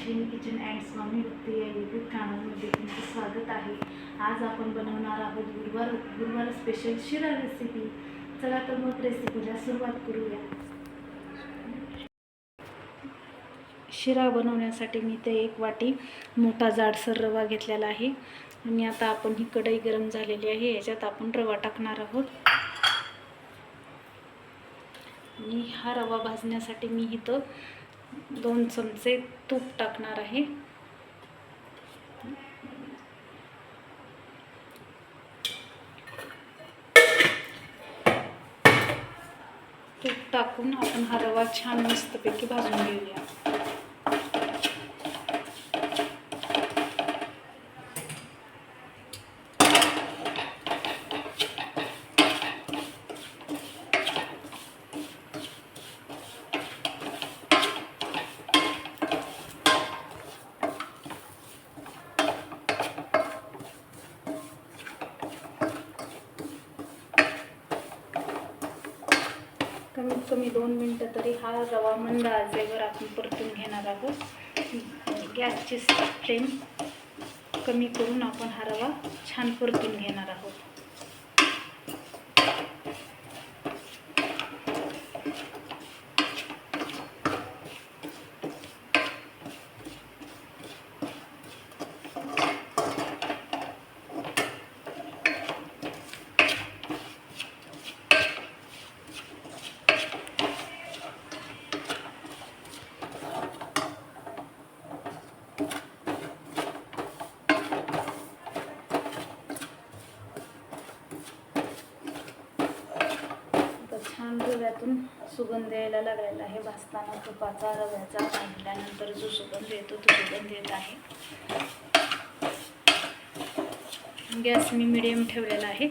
Ashwini kitchen and स्वामी भक्ती या YouTube चॅनलमध्ये तुमचं स्वागत आहे। आज आपण बनवणार आहोत गुरुवार स्पेशल शिरा रेसिपी। चला तर मग रेसिपीला सुरुवात करूया। शिरा बनवण्यासाठी मी ते 1 वाटी मोठा जाडसर रवा घेतलेला आहे आणि आता आपण ही कढई गरम झालेली आहे, याच्यात आपण रवा टाकणार आहोत। आणि हा रवा भाजण्यासाठी मी इथं 2 चमचे तूप टाकणार आहे। तूप टाकून आपण हा रवा छान मस्तपैकी भाजून घेऊया। कमीत कमी 2 मिनिटं तरी हा रवा मंद आचेवर आपण परतून घेणार आहोत। गॅसची फ्लेम कमी करून आपण हा रवा छान परतून घेणार आहोत। छान रव्यातून सुगंध यायला लागलेला आहे। भाजताना तुपाचा रव्याचा भाजल्यानंतर जो सुगंध येतो तो सुगंध येत आहे। गॅस मी मीडियम ठेवलेला आहे।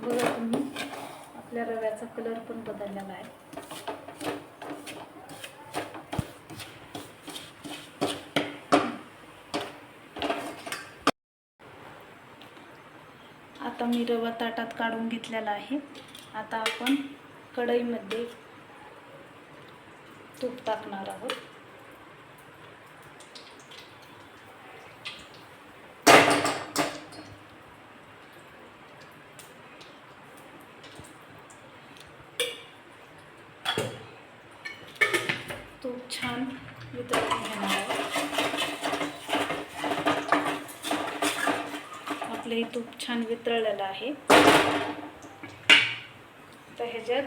बघा तुम्ही, आपल्या रव्याचा कलर पण बदललेला आहे। आता मी रवा ताटात काढून घेतलेला आहे। आता आपण कढईमध्ये तूप टाकणार आहोत। तूप छान वितळून घेणार आहे। आपले तूप छान वितळलेलं आहे। तर ह्याच्यात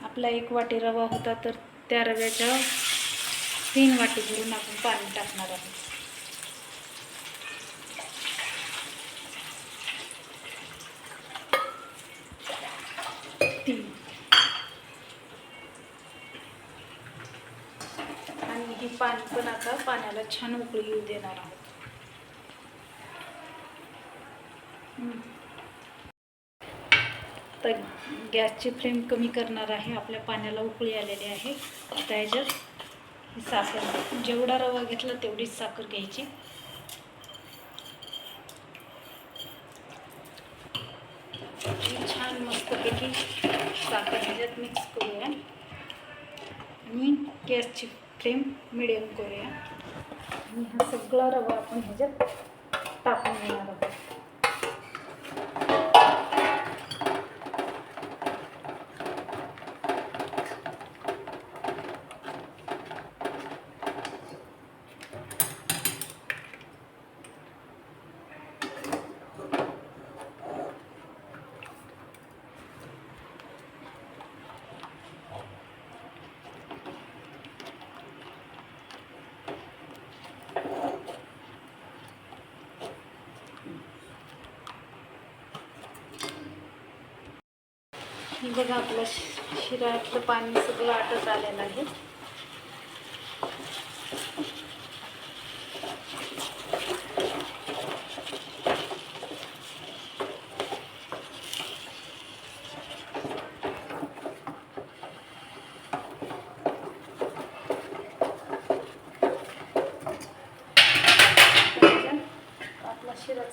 आपला 1 वाटी रवा होता, तर त्या रव्याच्या 3 वाटी भरून आपण पाणी टाकणार आहोत। आणि हे पाणी पण आता पाण्याला छान उकळी येऊ देणार आहोत। तर गॅसची फ्लेम कमी करणार आहे। आपल्या पाण्याला उकळी आलेली आहे। आता ह्याच्यात साखर, जेवढा रवा घेतला तेवढीच साखर घ्यायची। छान मस्तपैकी साखर ह्याच्यात मिक्स करूया आणि गॅसची फ्लेम मिडियम करूया आणि हा सगळा रवा आपण ह्याच्यात टाकून घेणार आहोत। बघा, आपलं शिऱ्यातलं पाणी सगळं आटत आलेलं आहे।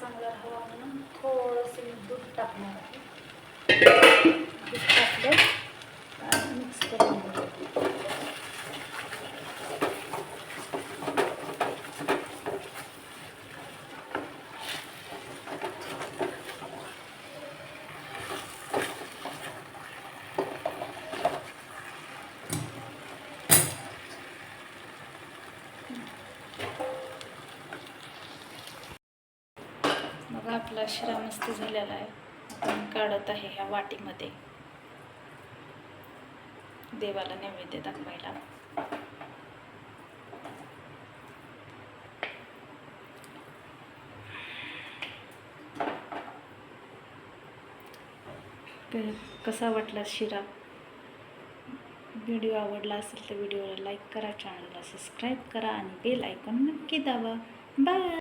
चांगला राहावा म्हणून थोडंसं मी दूध टाकणार आहे. दूध टाकलं आणि मिक्स करून घेऊ. बघा आपला शिरा मस्त झालेला आहे. आपण काढत आहे ह्या वाटीमध्ये देवाला नैवेद्य दाखवायला. कसा वाटला शिरा? व्हिडिओ आवडला असेल तर व्हिडिओला लाईक करा, चॅनलला सबस्क्राईब करा आणि बेल आयकॉन नक्की दाबा. बाय.